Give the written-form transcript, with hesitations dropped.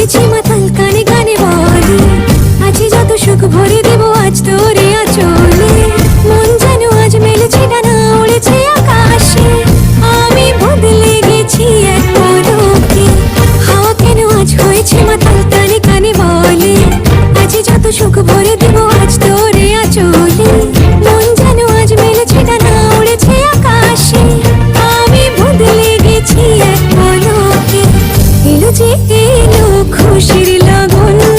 হয়েছি মাতাল, কানে কানে বলে আছে যত সুখ ভরে দেব আজ তোরে আঁচলে। মন যেন আজ মেলেছে ডানা, উড়েছে আকাশে। আমি বদলে গেছি এক পলকে। হাওয়া কেন আজ হয়েছে মাতাল, কানে কানে বলে আছে যত সুখ ভরে দেব আজ তোরে আঁচলে। মন যেন আজ মেলেছে ডানা, উড়েছে আকাশে। আমি বদলে গেছি এক পলকে। এলো যে এলো খুশির লগন।